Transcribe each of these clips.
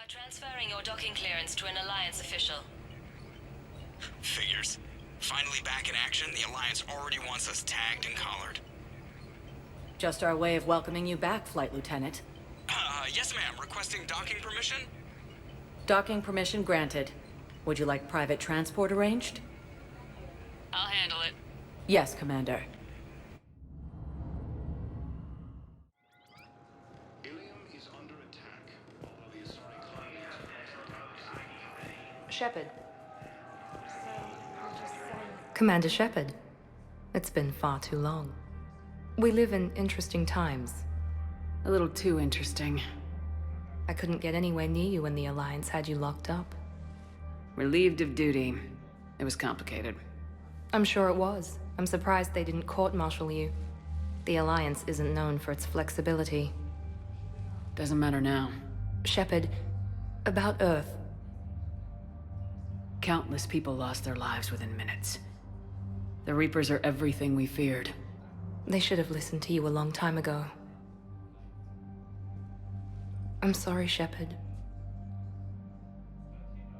Transferring your docking clearance to an Alliance official. Figures. Finally back in action, the Alliance already wants us tagged and collared. Just our way of welcoming you back, Flight Lieutenant. Yes ma'am. Requesting docking permission? Docking permission granted. Would you like private transport arranged? I'll handle it. Yes, Commander. Shepard. Commander Shepard. It's been far too long. We live in interesting times. A little too interesting. I couldn't get anywhere near you when the Alliance had you locked up. Relieved of duty. It was complicated. I'm sure it was. I'm surprised they didn't court-martial you. The Alliance isn't known for its flexibility. Doesn't matter now. Shepard, about Earth. Countless people lost their lives within minutes. The Reapers are everything we feared. They should have listened to you a long time ago. I'm sorry, Shepard.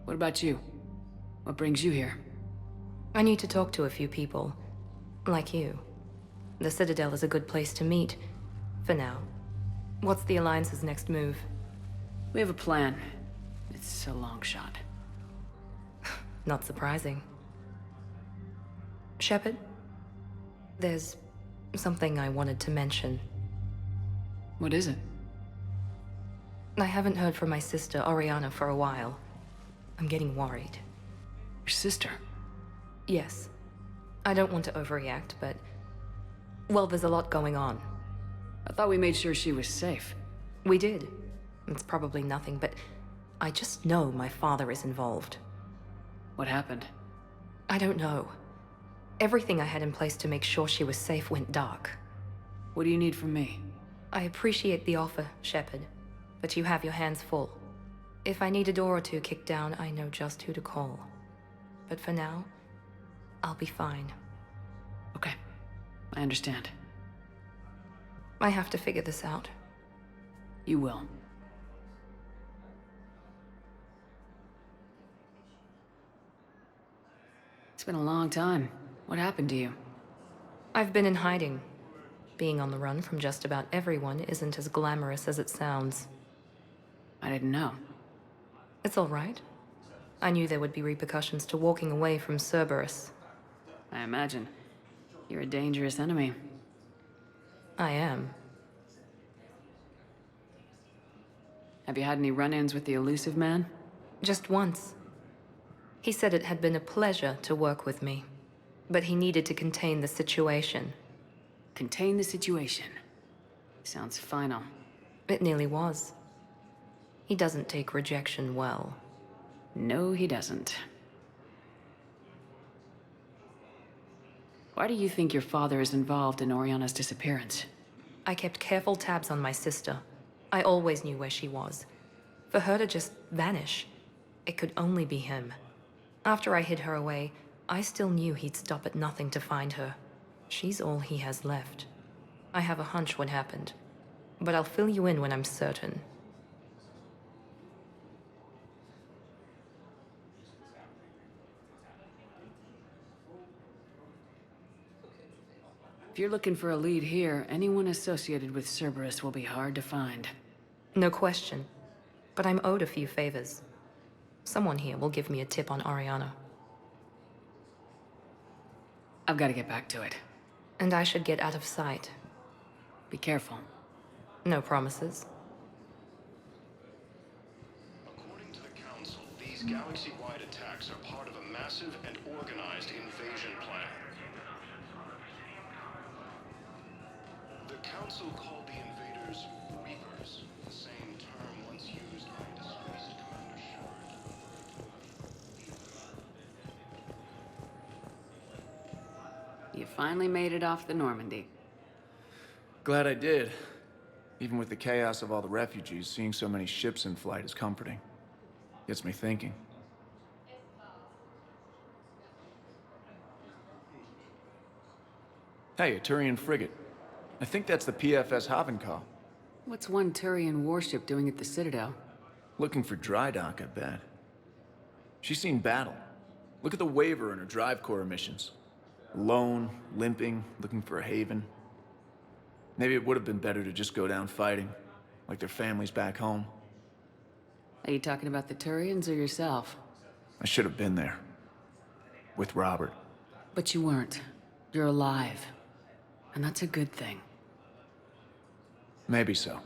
What about you? What brings you here? I need to talk to a few people. Like you. The Citadel is a good place to meet. For now. What's the Alliance's next move? We have a plan. It's a long shot. Not surprising. Shepard? There's something I wanted to mention. What is it? I haven't heard from my sister, Oriana, for a while. I'm getting worried. Your sister? Yes. I don't want to overreact, but... well, there's a lot going on. I thought we made sure she was safe. We did. It's probably nothing, but I just know my father is involved. What happened? I don't know. Everything I had in place to make sure she was safe went dark. What do you need from me? I appreciate the offer, Shepard, but you have your hands full. If I need a door or two kicked down, I know just who to call. But for now, I'll be fine. Okay. I understand. I have to figure this out. You will. It's been a long time. What happened to you? I've been in hiding. Being on the run from just about everyone isn't as glamorous as it sounds. I didn't know. It's all right. I knew there would be repercussions to walking away from Cerberus. I imagine. You're a dangerous enemy. I am. Have you had any run-ins with the elusive man? Just once. He said it had been a pleasure to work with me, but he needed to contain the situation. Contain the situation. Sounds final. It nearly was. He doesn't take rejection well. No, he doesn't. Why do you think your father is involved in Oriana's disappearance? I kept careful tabs on my sister. I always knew where she was. For her to just vanish, it could only be him. After I hid her away, I still knew he'd stop at nothing to find her. She's all he has left. I have a hunch what happened, but I'll fill you in when I'm certain. If you're looking for a lead here, anyone associated with Cerberus will be hard to find. No question. But I'm owed a few favors. Someone here will give me a tip on Oriana. I've got to get back to it. And I should get out of sight. Be careful. No promises. According to the Council, these galaxy-wide attacks are part of a massive and organized invasion plan. The Council called the invaders Reapers, the same term once used by disgraced Commander Shepard. You finally made it off the Normandy. Glad I did. Even with the chaos of all the refugees, seeing so many ships in flight is comforting. Gets me thinking. Hey, a Turian frigate. I think that's the PFS Havenkal. What's one Turian warship doing at the Citadel? Looking for dry dock, I bet. She's seen battle. Look at the waiver in her drive core emissions. Alone, limping, looking for a haven. Maybe it would have been better to just go down fighting, like their families back home. Are you talking about the Turians or yourself? I should have been there. With Robert. But you weren't. You're alive. And that's a good thing. Maybe so.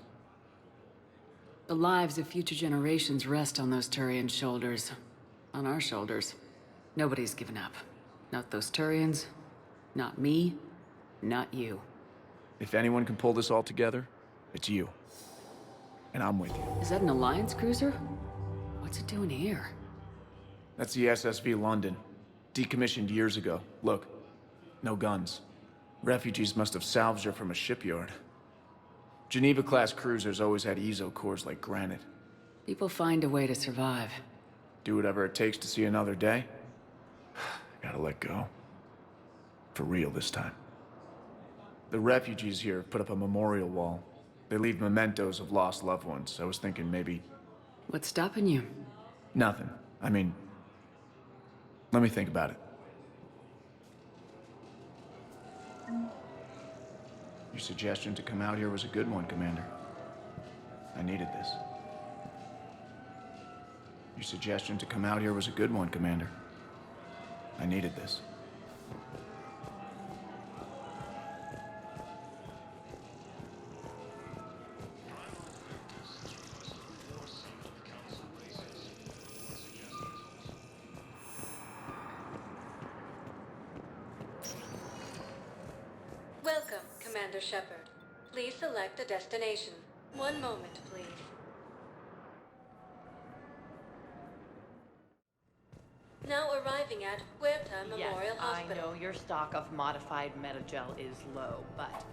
The lives of future generations rest on those Turian shoulders. On our shoulders. Nobody's given up. Not those Turians, not me, not you. If anyone can pull this all together, it's you. And I'm with you. Is that an Alliance cruiser? What's it doing here? That's the SSV London. Decommissioned years ago. Look, no guns. Refugees must have salvaged her from a shipyard. Geneva-class cruisers always had ezo cores like granite. People find a way to survive. Do whatever it takes to see another day. Gotta let go. For real this time. The refugees here have put up a memorial wall. They leave mementos of lost loved ones. I was thinking maybe... What's stopping you? Nothing. I mean... Let me think about it. Your suggestion to come out here was a good one, Commander. I needed this. Your suggestion to come out here was a good one, Commander. I needed this. Welcome, Commander Shepard. Please select a destination. One moment, please. Now arriving at Huerta Memorial Hospital. I know your stock of modified metagel is low, but...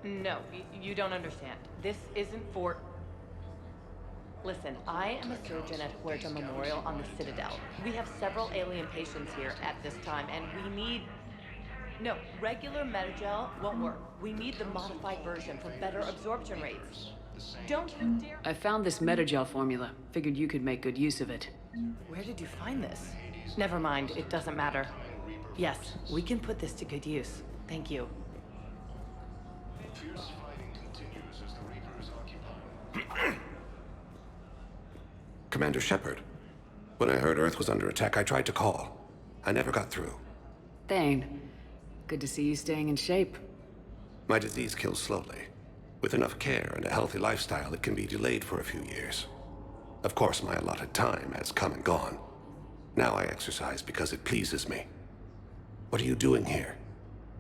No, you don't understand. This isn't for... Listen, I am a surgeon at Huerta Memorial on the Citadel. We have several alien patients here at this time, and we need... No, regular metagel won't work. We need the modified version for better absorption rates. Don't you dare... I found this metagel formula. Figured you could make good use of it. Where did you find this? Never mind, it doesn't matter. Yes, we can put this to good use. Thank you. Fierce fighting continues as the Reapers occupy. Commander Shepard. When I heard Earth was under attack, I tried to call. I never got through. Thane, good to see you staying in shape. My disease kills slowly. With enough care and a healthy lifestyle, it can be delayed for a few years. Of course, my allotted time has come and gone. Now I exercise because it pleases me. What are you doing here?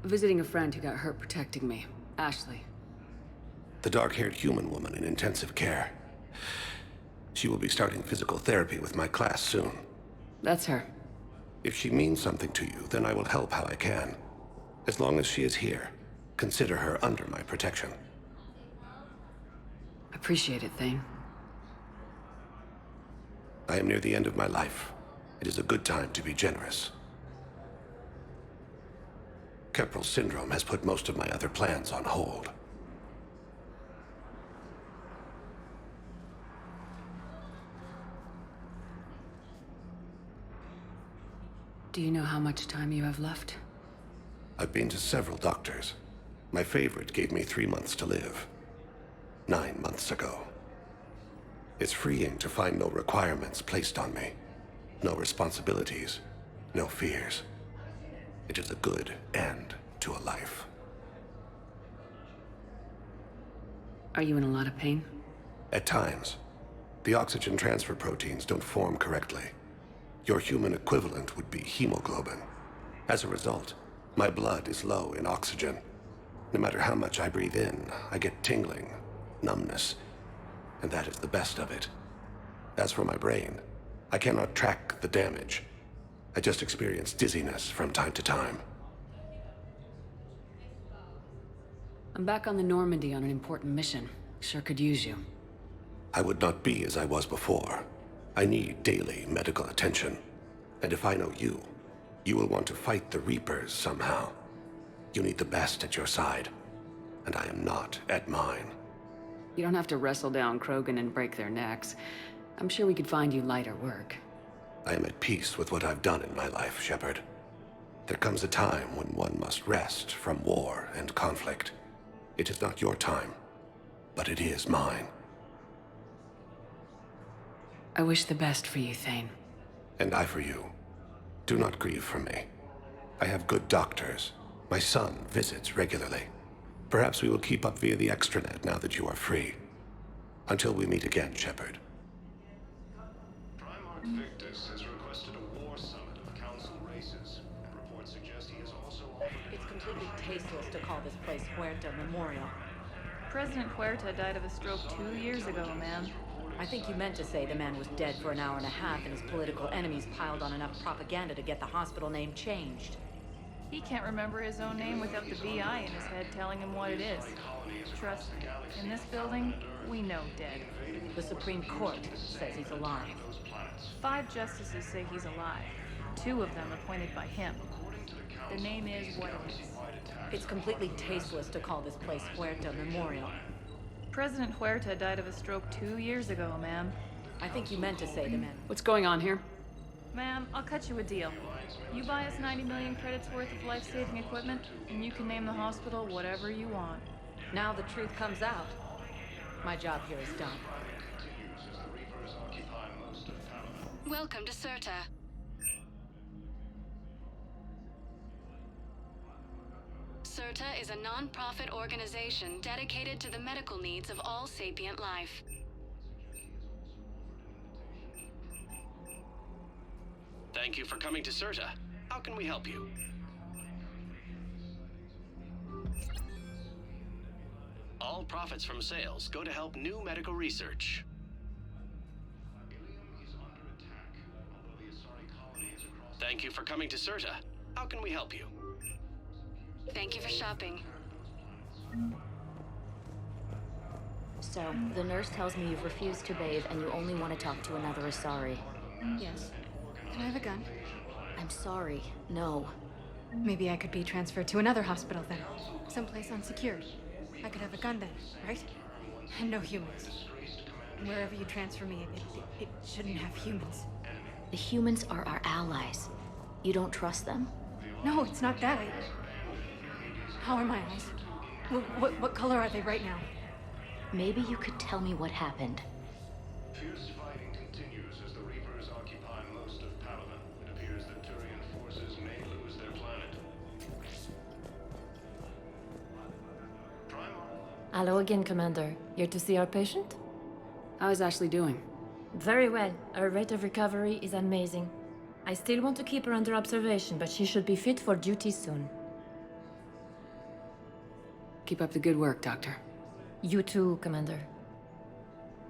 Visiting a friend who got hurt protecting me. Ashley. The dark-haired human woman in intensive care. She will be starting physical therapy with my class soon. That's her. If she means something to you, then I will help how I can. As long as she is here, consider her under my protection. Appreciate it, Thane. I am near the end of my life. It is a good time to be generous. Keppel syndrome has put most of my other plans on hold. Do you know how much time you have left? I've been to several doctors. My favorite gave me 3 months to live. 9 months ago. It's freeing to find no requirements placed on me. No responsibilities. No fears. It is a good end to a life. Are you in a lot of pain? At times. The oxygen transfer proteins don't form correctly. Your human equivalent would be hemoglobin. As a result, my blood is low in oxygen. No matter how much I breathe in, I get tingling, numbness, and that is the best of it. As for my brain, I cannot track the damage. I just experience dizziness from time to time. I'm back on the Normandy on an important mission. Sure could use you. I would not be as I was before. I need daily medical attention. And if I know you, you will want to fight the Reapers somehow. You need the best at your side, and I am not at mine. You don't have to wrestle down Krogan and break their necks. I'm sure we could find you lighter work. I am at peace with what I've done in my life, Shepard. There comes a time when one must rest from war and conflict. It is not your time, but it is mine. I wish the best for you, Thane. And I for you. Do not grieve for me. I have good doctors. My son visits regularly. Perhaps we will keep up via the extranet now that you are free. Until we meet again, Shepard. Primarch Victus has requested a war summit of council races, and reports suggest he has also offered... It's completely tasteless to call this place Huerta Memorial. President Huerta died of a stroke 2 years ago, ma'am. I think you meant to say the man was dead for an hour and a half and his political enemies piled on enough propaganda to get the hospital name changed. He can't remember his own name without the VI in his head telling him what it is. Trust me, in this building, we know dead. The Supreme Court says he's alive. 5 justices say he's alive. 2 of them appointed by him. The name is what it is. It's completely tasteless to call this place Huerta Memorial. President Huerta died of a stroke 2 years ago, ma'am. I think you meant to say the man. What's going on here? Ma'am, I'll cut you a deal. You buy us 90 million credits worth of life-saving equipment, and you can name the hospital whatever you want. Now the truth comes out. My job here is done. Welcome to Cirta. Cirta is a non-profit organization dedicated to the medical needs of all sapient life. Thank you for coming to Cirta. How can we help you? All profits from sales go to help new medical research. Thank you for coming to Cirta. How can we help you? Thank you for shopping. So, the nurse tells me you've refused to bathe and you only want to talk to another Asari. Yes. Can I have a gun? I'm sorry, no. Maybe I could be transferred to another hospital then. Someplace unsecured. I could have a gun then, right? And no humans. Wherever you transfer me, it shouldn't have humans. The humans are our allies. You don't trust them? No, it's not that. How are my eyes? What color are they right now? Maybe you could tell me what happened. Fierce fighting continues as the Reapers occupy most of Palaven. It appears that Turian forces may lose their planet. Hello again, Commander. Here to see our patient? How is Ashley doing? Very well. Her rate of recovery is amazing. I still want to keep her under observation, but she should be fit for duty soon. Keep up the good work, Doctor. You too, Commander.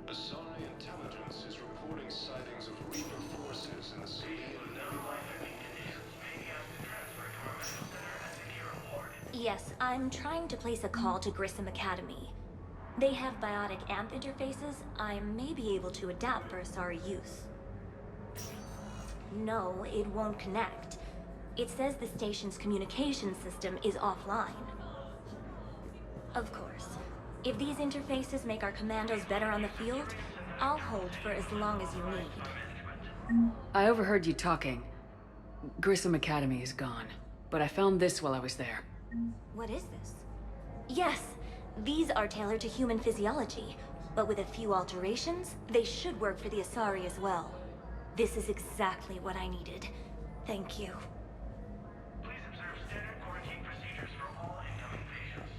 Asari intelligence is reporting sightings of Reaper forces in the city and nearby. Yes, I'm trying to place a call to Grissom Academy. They have biotic AMP interfaces I may be able to adapt for Asari use. No, it won't connect. It says the station's communication system is offline. Of course. If these interfaces make our commandos better on the field, I'll hold for as long as you need. I overheard you talking. Grissom Academy is gone, but I found this while I was there. What is this? Yes, these are tailored to human physiology, but with a few alterations, they should work for the Asari as well. This is exactly what I needed. Thank you. Please observe standard quarantine procedures for all incoming patients.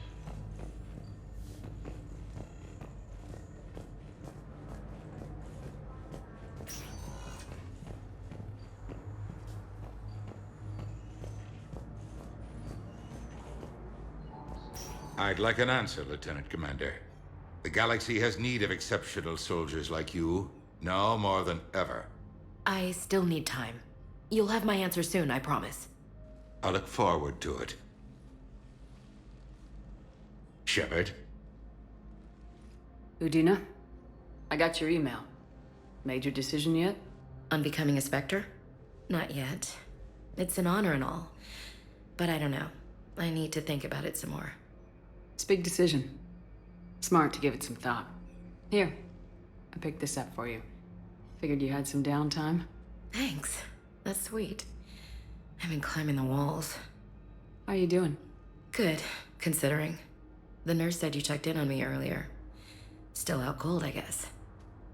I'd like an answer, Lieutenant Commander. The galaxy has need of exceptional soldiers like you, now more than ever. I still need time. You'll have my answer soon, I promise. I look forward to it. Shepard? Udina? I got your email. Made your decision yet? On becoming a Spectre? Not yet. It's an honor and all. But I don't know. I need to think about it some more. It's a big decision. Smart to give it some thought. Here. I picked this up for you. Figured you had some downtime. Thanks. That's sweet. I've been climbing the walls. How you doing? Good, considering. The nurse said you checked in on me earlier. Still out cold, I guess.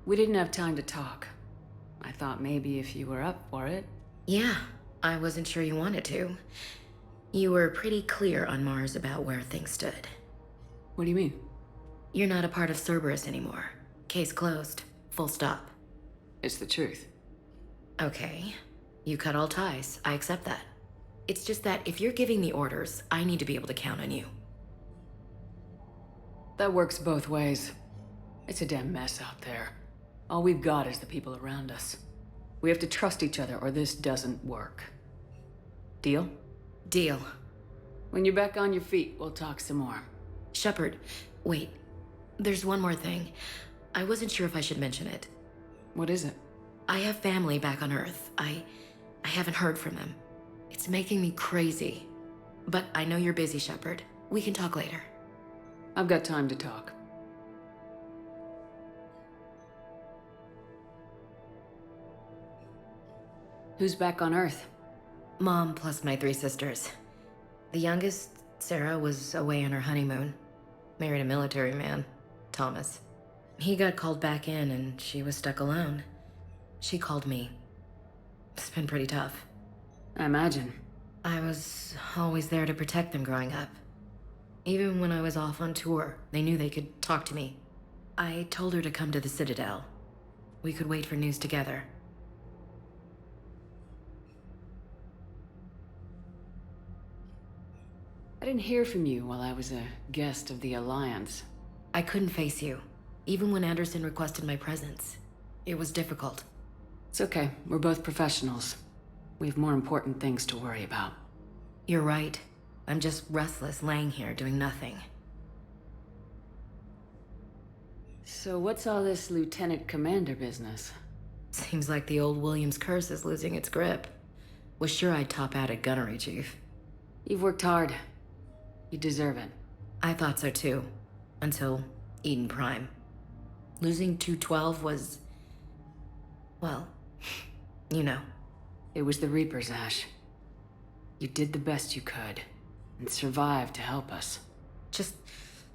We didn't have time to talk. I thought maybe if you were up for it. Yeah, I wasn't sure you wanted to. You were pretty clear on Mars about where things stood. What do you mean? You're not a part of Cerberus anymore. Case closed. Full stop. It's the truth. Okay. You cut all ties. I accept that. It's just that if you're giving the orders, I need to be able to count on you. That works both ways. It's a damn mess out there. All we've got is the people around us. We have to trust each other or this doesn't work. Deal? Deal. When you're back on your feet, we'll talk some more. Shepard, wait. There's one more thing. I wasn't sure if I should mention it. What is it? I have family back on Earth. I haven't heard from them. It's making me crazy. But I know you're busy, Shepard. We can talk later. I've got time to talk. Who's back on Earth? Mom plus my 3 sisters. The youngest, Sarah, was away on her honeymoon. Married a military man, Thomas. He got called back in and she was stuck alone. She called me. It's been pretty tough. I imagine. I was always there to protect them growing up. Even when I was off on tour, they knew they could talk to me. I told her to come to the Citadel. We could wait for news together. I didn't hear from you while I was a guest of the Alliance. I couldn't face you, even when Anderson requested my presence. It was difficult. It's okay. We're both professionals. We have more important things to worry about. You're right. I'm just restless, laying here, doing nothing. So what's all this Lieutenant Commander business? Seems like the old Williams curse is losing its grip. Was sure I'd top out at gunnery, Chief. You've worked hard. You deserve it. I thought so too. Until Eden Prime. Losing 212 was... well, you know. It was the Reapers, Ash. You did the best you could, and survived to help us. Just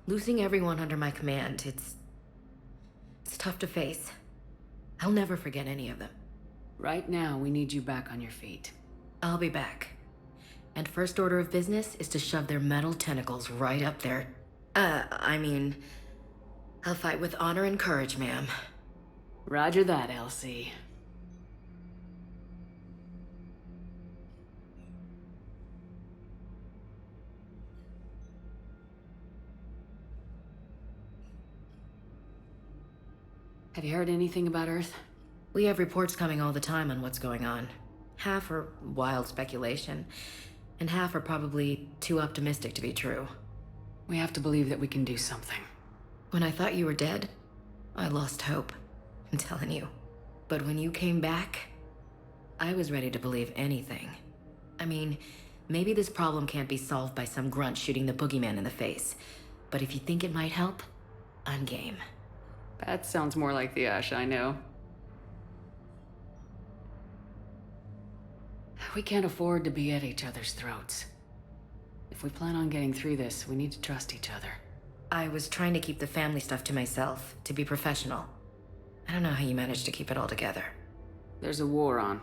losing everyone under my command, it's tough to face. I'll never forget any of them. Right now, we need you back on your feet. I'll be back. And first order of business is to shove their metal tentacles right up there. I'll fight with honor and courage, ma'am. Roger that, LC. Have you heard anything about Earth? We have reports coming all the time on what's going on. Half are wild speculation, and half are probably too optimistic to be true. We have to believe that we can do something. When I thought you were dead, I lost hope. I'm telling you. But when you came back, I was ready to believe anything. I mean, maybe this problem can't be solved by some grunt shooting the boogeyman in the face. But if you think it might help, I'm game. That sounds more like the Ash I know. We can't afford to be at each other's throats. If we plan on getting through this, we need to trust each other. I was trying to keep the family stuff to myself, to be professional. I don't know how you managed to keep it all together. There's a war on.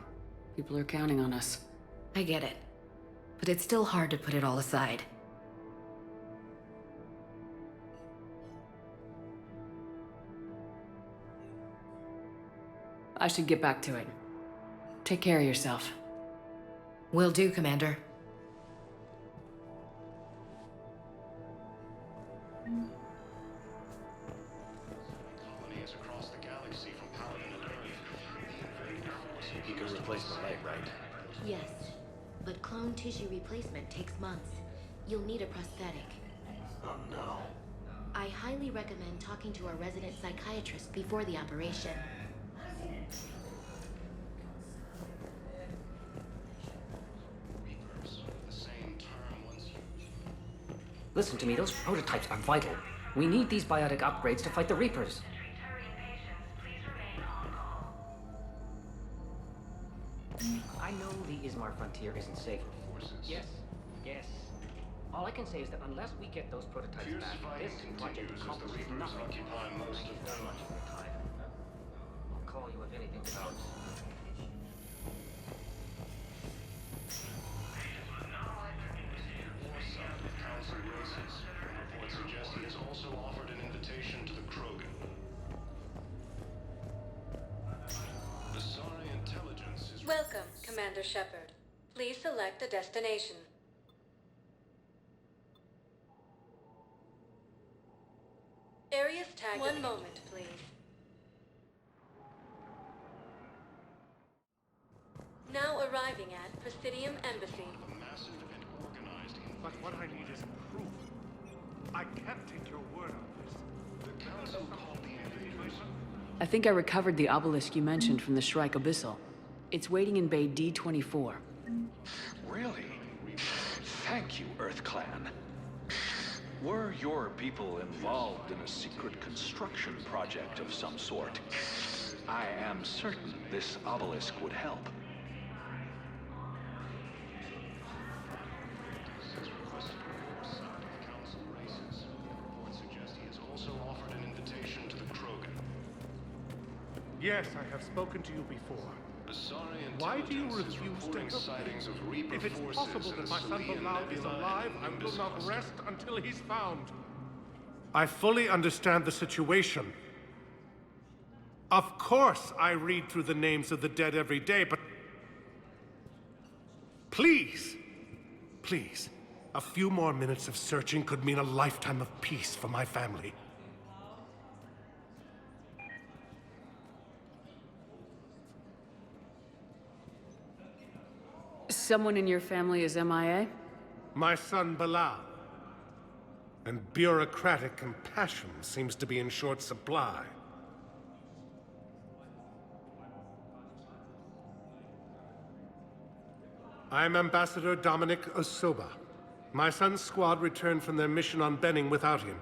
People are counting on us. I get it. But it's still hard to put it all aside. I should get back to it. Take care of yourself. Will do, Commander. Colonies across the galaxy from Paladin and Earth. You can replace the leg, right? Yes, but clone tissue replacement takes months. You'll need a prosthetic. Oh no. I highly recommend talking to our resident psychiatrist before the operation. Listen to me, those prototypes are vital. We need these biotic upgrades to fight the Reapers. I know the Ismar frontier isn't safe. Yes, yes. All I can say is that unless we get those prototypes back, this project accomplishes nothing. Thank you very much for your time. I'll call you if anything develops. Council races. Reports suggest he has also offered an invitation to the Krogan. The Asari intelligence is... Welcome, Commander Shepard. Please select a destination. Areas tagged. One moment, please. Now arriving at Presidium Embassy. But what I need is proof. I can't take your word on this. The Council called the invaders. I think I recovered the obelisk you mentioned from the Shrike Abyssal. It's waiting in Bay D-24. Really? Thank you, Earth Clan. Were your people involved in a secret construction project of some sort? I am certain this obelisk would help. Yes, I have spoken to you before. Why do you refuse to help me? If it's possible that my son Bilal is alive, I will not rest until he's found. I fully understand the situation. Of course I read through the names of the dead every day, but... Please! Please. A few more minutes of searching could mean a lifetime of peace for my family. Someone in your family is MIA? My son Bilal. And bureaucratic compassion seems to be in short supply. I'm Ambassador Dominic Osoba. My son's squad returned from their mission on Benning without him.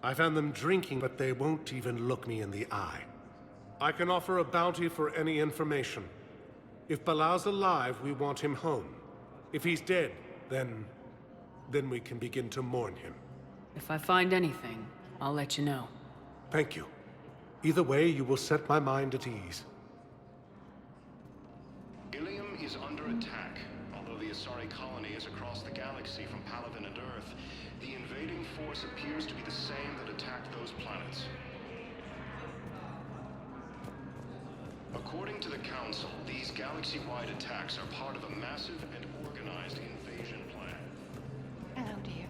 I found them drinking, but they won't even look me in the eye. I can offer a bounty for any information. If Bilal's alive, we want him home. If he's dead, then we can begin to mourn him. If I find anything, I'll let you know. Thank you. Either way, you will set my mind at ease. Ilium is under attack. Although the Asari colony is across the galaxy from Palaven and Earth, the invading force appears to be the same that attacked those planets. According to the Council, these galaxy-wide attacks are part of a massive and organized invasion plan. Hello, dear.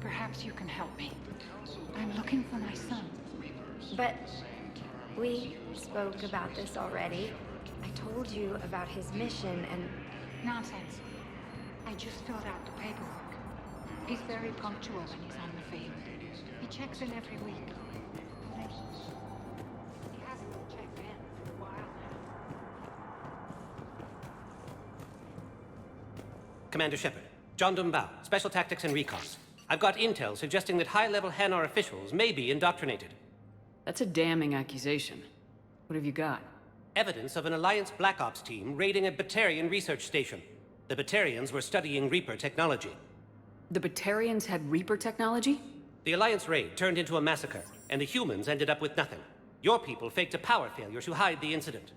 Perhaps you can help me. I'm looking for my son. But we spoke about this already. I told you about his mission and... Nonsense. I just filled out the paperwork. He's very punctual when he's on the field. He checks in every week. He hasn't checked in for a while now. Commander Shepard, John Dumbao, Special Tactics and Recon. I've got intel suggesting that high-level Khaar officials may be indoctrinated. That's a damning accusation. What have you got? Evidence of an Alliance Black Ops team raiding a Batarian research station. The Batarians were studying Reaper technology. The Batarians had Reaper technology? The Alliance raid turned into a massacre, and the humans ended up with nothing. Your people faked a power failure to hide the incident.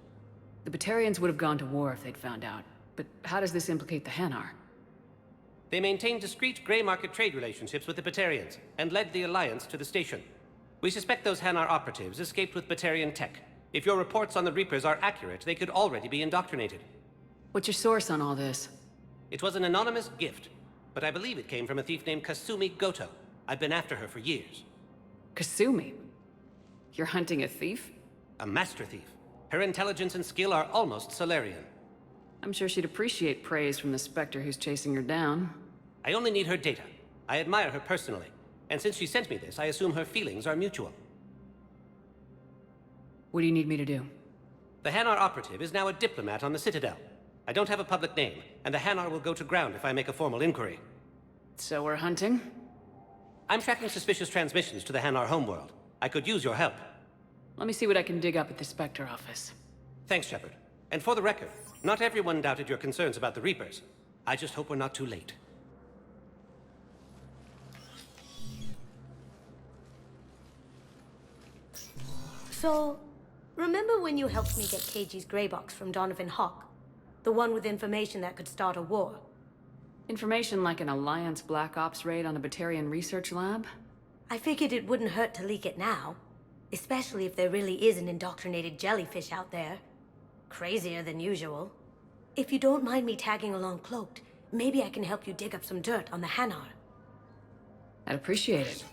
The Batarians would have gone to war if they'd found out. But how does this implicate the Khaar? They maintained discreet gray market trade relationships with the Batarians, and led the Alliance to the station. We suspect those Khaar operatives escaped with Batarian tech. If your reports on the Reapers are accurate, they could already be indoctrinated. What's your source on all this? It was an anonymous gift, but I believe it came from a thief named Kasumi Goto. I've been after her for years. Kasumi? You're hunting a thief? A master thief. Her intelligence and skill are almost Solarian. I'm sure she'd appreciate praise from the Spectre who's chasing her down. I only need her data. I admire her personally, and since she sent me this, I assume her feelings are mutual. What do you need me to do? The Khaar operative is now a diplomat on the Citadel. I don't have a public name, and the Khaar will go to ground if I make a formal inquiry. So we're hunting? I'm tracking suspicious transmissions to the Khaar homeworld. I could use your help. Let me see what I can dig up at the Spectre office. Thanks, Shepard. And for the record, not everyone doubted your concerns about the Reapers. I just hope we're not too late. So, remember when you helped me get KG's grey box from Donovan Hawk? The one with information that could start a war? Information like an Alliance Black Ops raid on a Batarian research lab? I figured it wouldn't hurt to leak it now. Especially if there really is an indoctrinated jellyfish out there. Crazier than usual. If you don't mind me tagging along cloaked, maybe I can help you dig up some dirt on the Khaar. I'd appreciate it.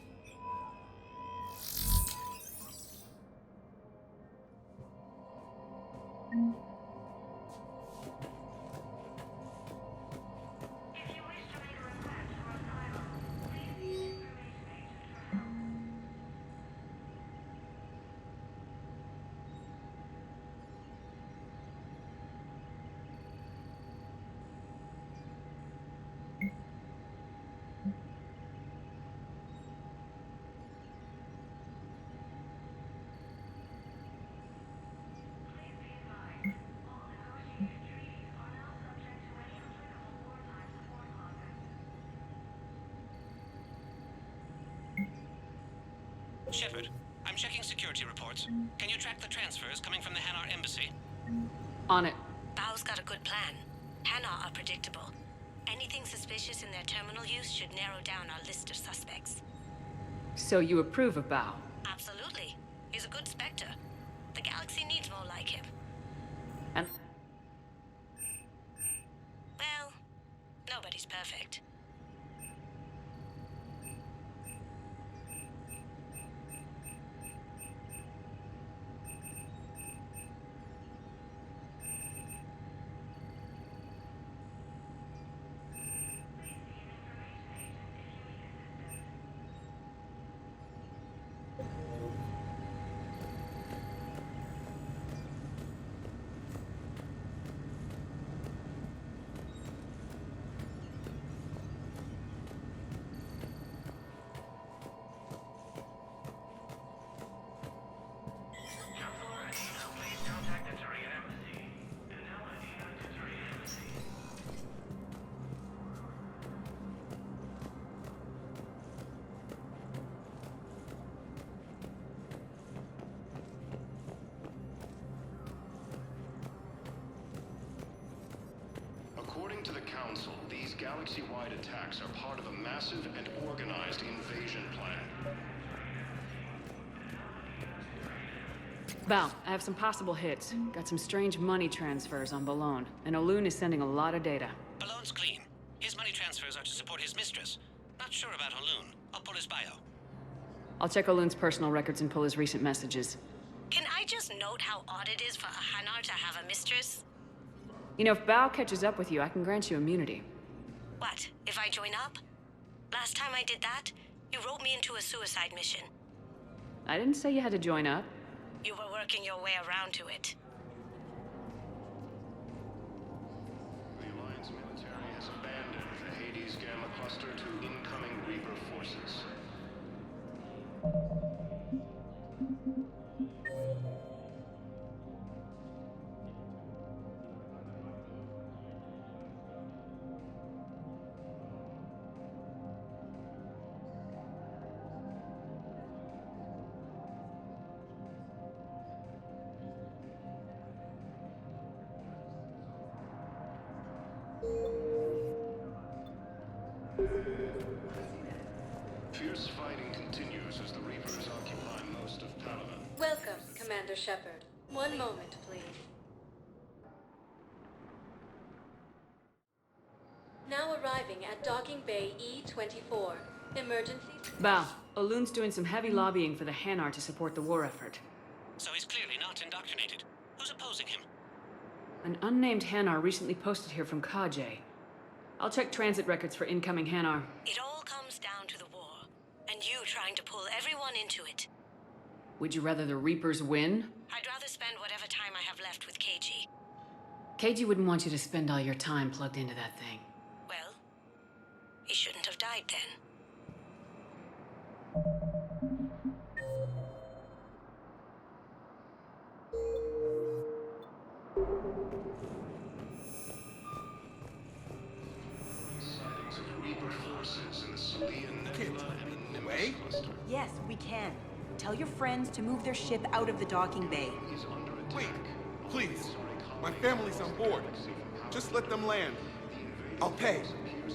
Shepard, I'm checking security reports. Can you track the transfers coming from the Khaar embassy? On it. Bao's got a good plan. Khaar are predictable. Anything suspicious in their terminal use should narrow down our list of suspects. So you approve of Bao? Absolutely. He's a good Spectre. The galaxy needs more like him. And? Well, nobody's perfect. According to the Council, these galaxy-wide attacks are part of a massive and organized invasion plan. Val, I have some possible hits. Got some strange money transfers on Balone, and Olun is sending a lot of data. Balone's clean. His money transfers are to support his mistress. Not sure about Olun. I'll pull his bio. I'll check Olun's personal records and pull his recent messages. Can I just note how odd it is for a Khaar to have a mistress? You know, if Bao catches up with you, I can grant you immunity. What, if I join up? Last time I did that, you wrote me into a suicide mission. I didn't say you had to join up. You were working your way around to it. The Alliance military has abandoned the Hades Gamma cluster to incoming Reaper forces. Fierce fighting continues as the Reapers occupy most of Palaven. Welcome, Commander Shepard. One moment, please. Now arriving at Docking Bay E-24. Emergency... Bao, Olun's doing some heavy lobbying for the Khaar to support the war effort. So he's clearly not indoctrinated. Who's opposing him? An unnamed Khaar recently posted here from Khaar. I'll check transit records for incoming Khaar. It all comes down to the war, and you trying to pull everyone into it. Would you rather the Reapers win? I'd rather spend whatever time I have left with KG. KG wouldn't want you to spend all your time plugged into that thing. Well, he shouldn't have died then. okay? Yes, we can. Tell your friends to move their ship out of the docking bay. Wait, please. My family's on board. Just let them land. I'll pay.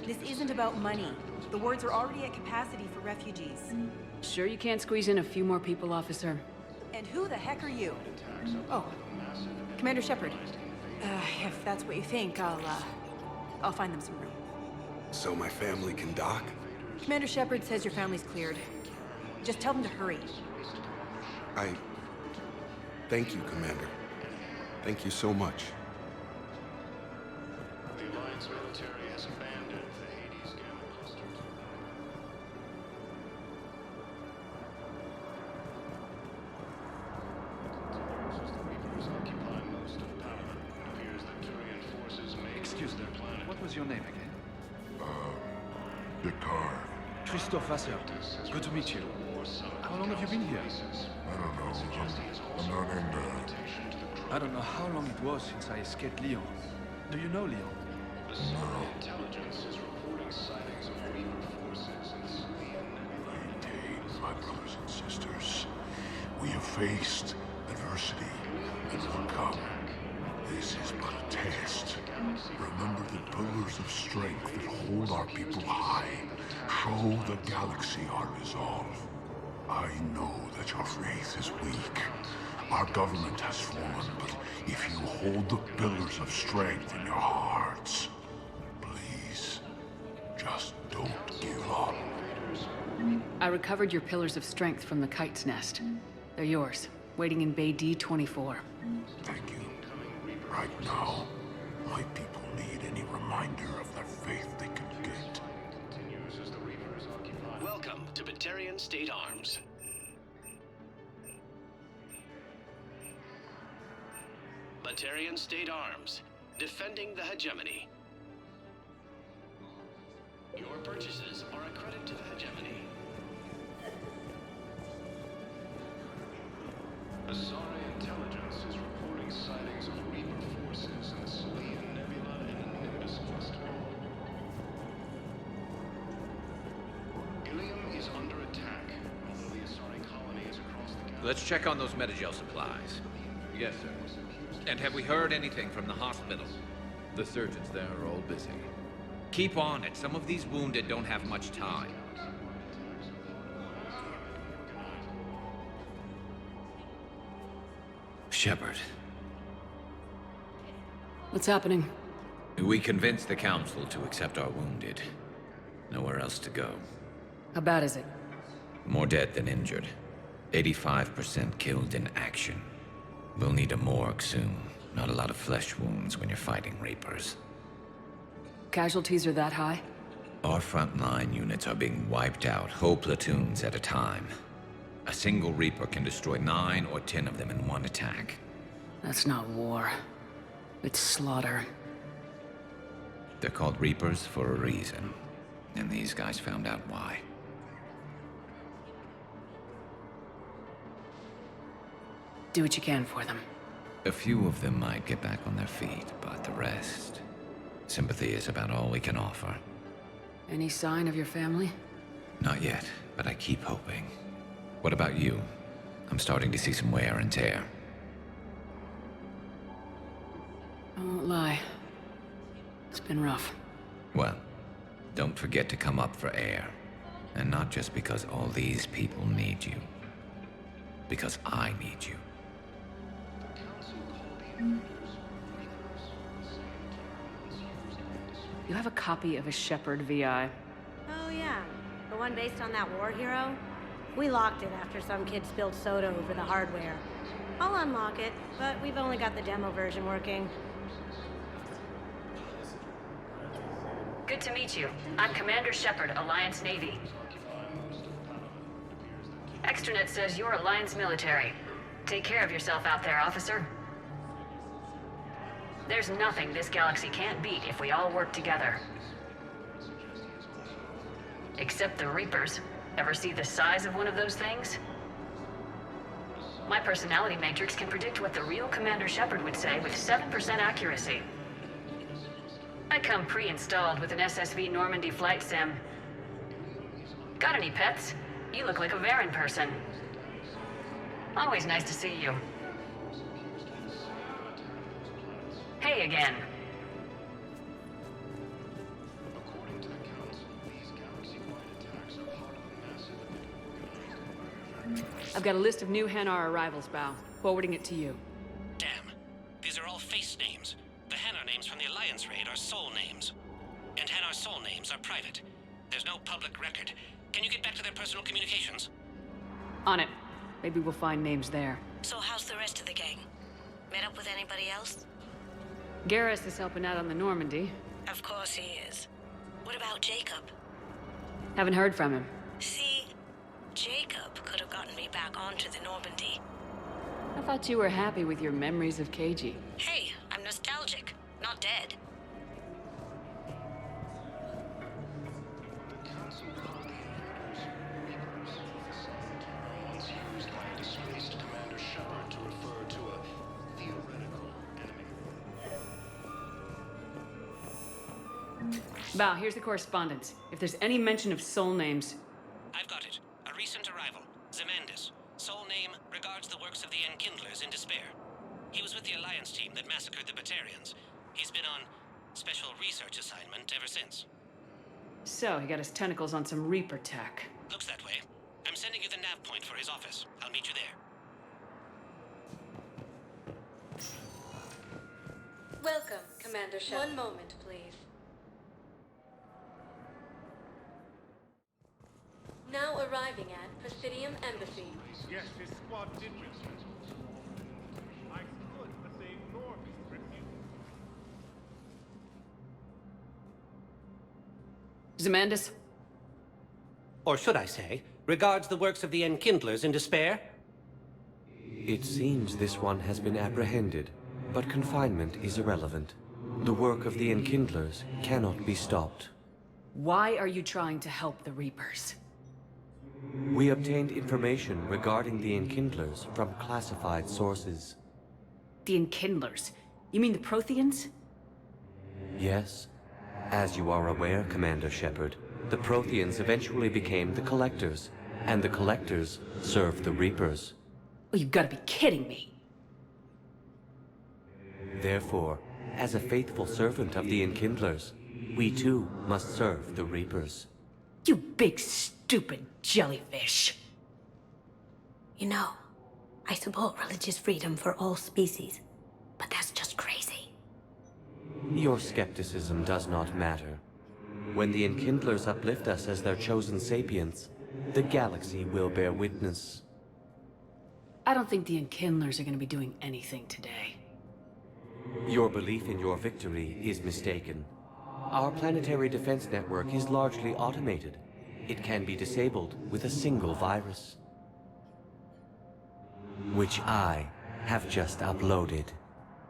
This isn't about money. The wards are already at capacity for refugees. Sure you can't squeeze in a few more people, officer? And who the heck are you? Oh, Commander Shepard. If that's what you think, I'll find them some room. So my family can dock? Commander Shepard says your family's cleared. Just tell them to hurry. Thank you, Commander. Thank you so much. The Alliance military has abandoned the Hades Gamma cluster. Excuse me, what was your name again? Khaar. Christophe Vasseur. Good to meet you. How long have you been here? I don't know. I'm not in there. I don't know how long it was since I escaped Lyon. Do you know Lyon? No. Intelligence is reporting sightings of Reaper forces in the Sylvian Nebula. Indeed, my brothers and sisters. We have faced adversity and overcome. This is but a test. Remember the pillars of strength that hold our people high. Show the galaxy our resolve. I know that your faith is weak. Our government has fallen, but if you hold the pillars of strength in your hearts, please, just don't give up. I recovered your pillars of strength from the kite's nest. They're yours, waiting in Bay D-24. Thank you. Right now, my people need any reminder of their faith they can get. Welcome to Batarian State Arms. Batarian State Arms, defending the hegemony. Your purchases are a credit to the hegemony. Asari intelligence is reporting sightings of Reaper forces in the Sylvian Nebula and the Nimbus cluster. Ilium is under attack, although the Asari colony is across the galaxy. Let's check on those metagel supplies. Yes, sir. And have we heard anything from the hospital? The surgeons there are all busy. Keep on it. Some of these wounded don't have much time. Shepard. What's happening? We convinced the Council to accept our wounded. Nowhere else to go. How bad is it? More dead than injured. 85% killed in action. We'll need a morgue soon. Not a lot of flesh wounds when you're fighting Reapers. Casualties are that high? Our frontline units are being wiped out, whole platoons at a time. A single Reaper can destroy 9 or 10 of them in one attack. That's not war. It's slaughter. They're called Reapers for a reason. And these guys found out why. Do what you can for them. A few of them might get back on their feet, but the rest... Sympathy is about all we can offer. Any sign of your family? Not yet, but I keep hoping. What about you? I'm starting to see some wear and tear. I won't lie. It's been rough. Well, don't forget to come up for air. And not just because all these people need you. Because I need you. You have a copy of a Shepard VI. Oh yeah, the one based on that war hero? We locked it after some kid spilled soda over the hardware. I'll unlock it, but we've only got the demo version working. Good to meet you. I'm Commander Shepard, Alliance Navy. Extranet says you're Alliance military. Take care of yourself out there, officer. There's nothing this galaxy can't beat if we all work together. Except the Reapers. Ever see the size of one of those things? My personality matrix can predict what the real Commander Shepard would say with 7% accuracy. I come pre-installed with an SSV Normandy flight sim. Got any pets? You look like a Varen person. Always nice to see you. Hey again. I've got a list of new Hanar arrivals, Bao. Forwarding it to you. Damn. These are all face names. The Hanar names from the Alliance raid are soul names. And Hanar soul names are private. There's no public record. Can you get back to their personal communications? On it. Maybe we'll find names there. So how's the rest of the gang? Met up with anybody else? Garrus is helping out on the Normandy. Of course he is. What about Jacob? Haven't heard from him. See, Jacob could have gotten me back onto the Normandy. I thought you were happy with your memories of KG. Hey, I'm nostalgic, not dead. Used by a displaced Commander Shepard to refer to a theoretical enemy. Bao, here's the correspondence. If there's any mention of soul names... I've got it. A recent arrival. Zemandis. Soul name regards the works of the Enkindlers in despair. He was with the Alliance team that massacred the Batarians. He's been on special research assignment ever since. So, he got his tentacles on some Reaper tech. Looks that way. I'm sending you the nav point for his office. I'll meet you there. Welcome, Commander Shep. One moment, please. Now arriving at Presidium Embassy. Yes, his squad did return. I stood, but they ignored his refusal. Zemandis? Or should I say, regards the works of the Enkindlers in despair? It seems this one has been apprehended, but confinement is irrelevant. The work of the Enkindlers cannot be stopped. Why are you trying to help the Reapers? We obtained information regarding the Enkindlers from classified sources. The Enkindlers? You mean the Protheans? Yes. As you are aware, Commander Shepard, the Protheans eventually became the Collectors, and the Collectors served the Reapers. Oh, you've got to be kidding me. Therefore, as a faithful servant of the Enkindlers, we too must serve the Reapers. You big stupid jellyfish. You know, I support religious freedom for all species, but that's just crazy. Your skepticism does not matter. When the Enkindlers uplift us as their chosen sapients, the galaxy will bear witness. I don't think the Enkindlers are going to be doing anything today. Your belief in your victory is mistaken. Our planetary defense network is largely automated. It can be disabled with a single virus. Which I have just uploaded.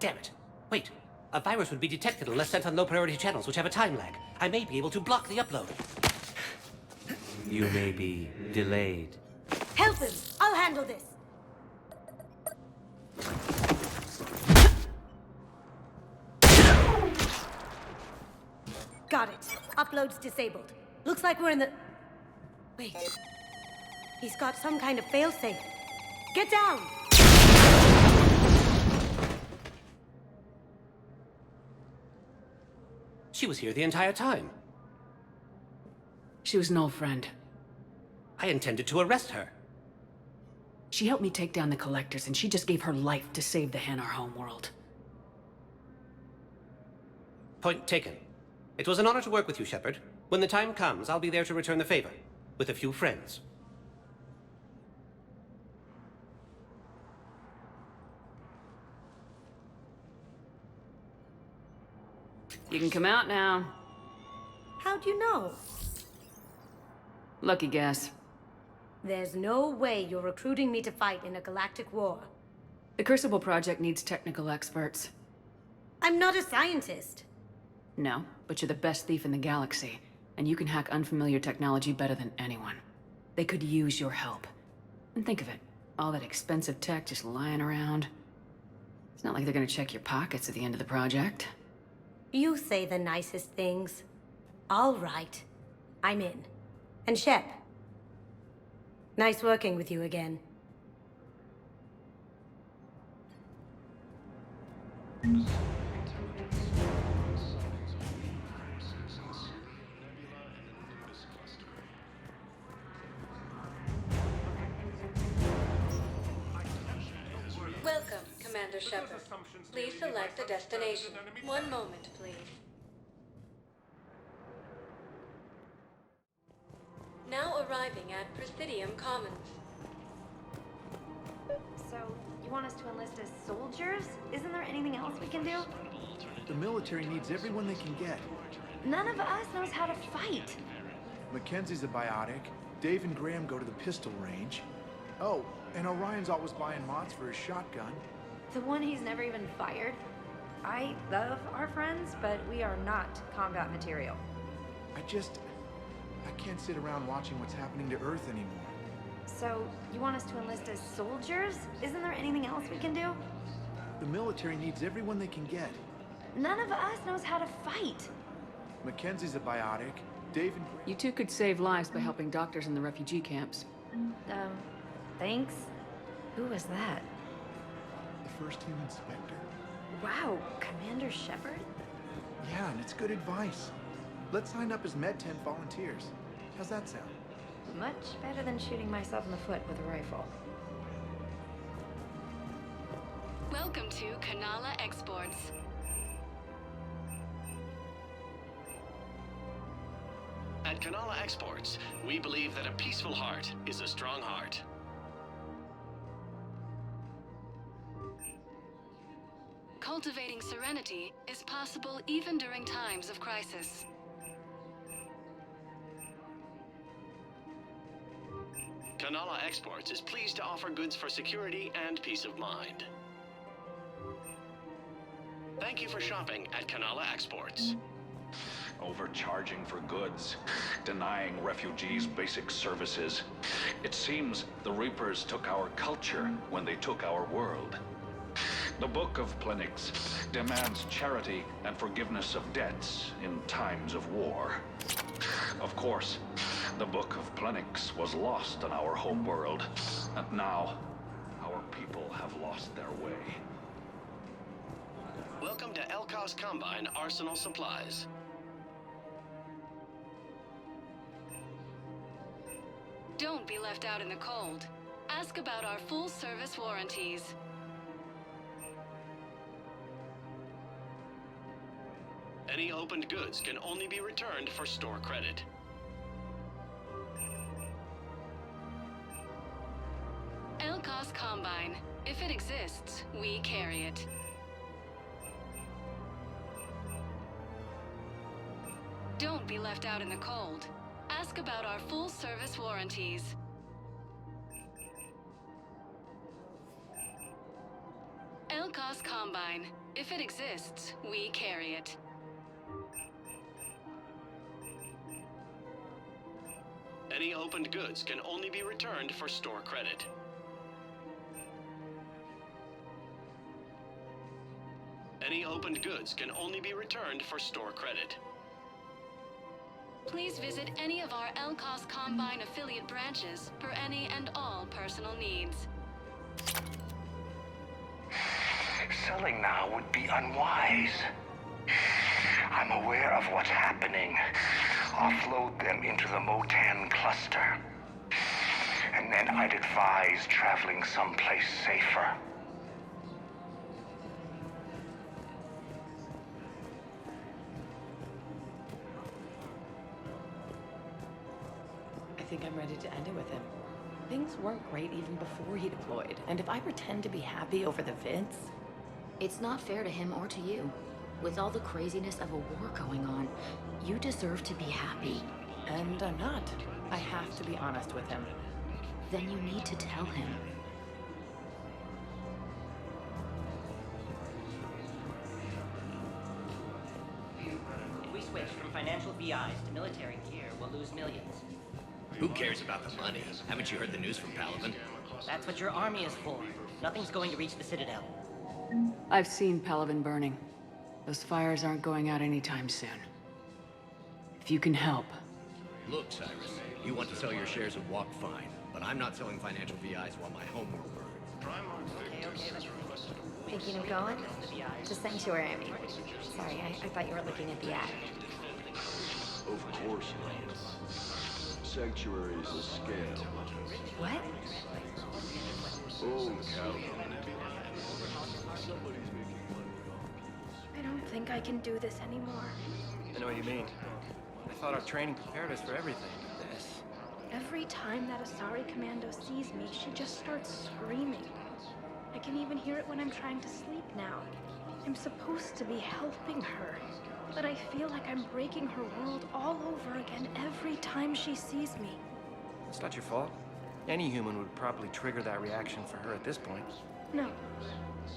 Damn it. Wait. A virus would be detected unless sent on low-priority channels, which have a time lag. I may be able to block the upload. You may be delayed. Help him! I'll handle this! Got it. Upload's disabled. Looks like we're in the... Wait. He's got some kind of failsafe. Get down! She was here the entire time. She was an old friend. I intended to arrest her. She helped me take down the Collectors, and she just gave her life to save the Hanar homeworld. Point taken. It was an honor to work with you, Shepard. When the time comes, I'll be there to return the favor. With a few friends. You can come out now. How'd you know? Lucky guess. There's no way you're recruiting me to fight in a galactic war. The Crucible Project needs technical experts. I'm not a scientist. No, but you're the best thief in the galaxy, and you can hack unfamiliar technology better than anyone. They could use your help. And think of it, all that expensive tech just lying around. It's not like they're gonna check your pockets at the end of the project. You say the nicest things. All right. I'm in. And Shep, Nice working with you again. Welcome, Commander Shepard. Please select a destination. One moment, please. Now arriving at Presidium Commons. So, you want us to enlist as soldiers? Isn't there anything else we can do? The military needs everyone they can get. None of us knows how to fight. Mackenzie's a biotic. Dave and Graham go to the pistol range. Oh, and Orion's always buying mods for his shotgun. The one he's never even fired. I love our friends, but we are not combat material. I can't sit around watching what's happening to Earth anymore. So, you want us to enlist as soldiers? Isn't there anything else we can do? The military needs everyone they can get. None of us knows how to fight. Mackenzie's a biotic. Dave and... You two could save lives by helping doctors in the refugee camps. Thanks. Who was that? The first team inspector. Wow, Commander Shepard? Yeah, and it's good advice. Let's sign up as Med-10 volunteers. How's that sound? Much better than shooting myself in the foot with a rifle. Welcome to Kanala Exports. At Kanala Exports, we believe that a peaceful heart is a strong heart. Cultivating serenity is possible even during times of crisis. Kanala Exports is pleased to offer goods for security and peace of mind. Thank you for shopping at Kanala Exports. Overcharging for goods, denying refugees basic services. It seems the Reapers took our culture when they took our world. The Book of Plenix demands charity and forgiveness of debts in times of war. Of course, the Book of Plenix was lost on our home world, and now our people have lost their way. Welcome to Elkos Combine Arsenal Supplies. Don't be left out in the cold. Ask about our full-service warranties. Any opened goods can only be returned for store credit. Elkos Combine. If it exists, we carry it. Don't be left out in the cold. Ask about our full-service warranties. Elkos Combine. If it exists, we carry it. Any opened goods can only be returned for store credit. Any opened goods can only be returned for store credit. Please visit any of our Elkos Combine affiliate branches for any and all personal needs. Selling now would be unwise. I'm aware of what's happening. Offload them into the Motan cluster. And then I'd advise traveling someplace safer. I think I'm ready to end it with him. Things weren't great even before he deployed, and if I pretend to be happy over the vids... It's not fair to him or to you. With all the craziness of a war going on, you deserve to be happy. And I'm not. I have to be honest with him. Then you need to tell him. If we switch from financial VIs to military gear, we'll lose millions. Who cares about the money? Haven't you heard the news from Paladin? That's what your army is for. Nothing's going to reach the Citadel. I've seen Paladin burning. Those fires aren't going out anytime soon. If you can help. Look, Cyrus, you want to sell your shares of Walk, fine. but I'm not selling financial VIs while my home will burn. Thinking of going? To Sanctuary, I mean. Sorry, I thought you were looking at the ad. Of course not. Sanctuary's a scam. What? Oh, Calvin. I don't think I can do this anymore. I know what you mean. I thought our training prepared us for everything. This. Every time that Asari Commando sees me, she just starts screaming. I can even hear it when I'm trying to sleep now. I'm supposed to be helping her, but I feel like I'm breaking her world all over again every time she sees me. It's not your fault. Any human would probably trigger that reaction for her at this point. No.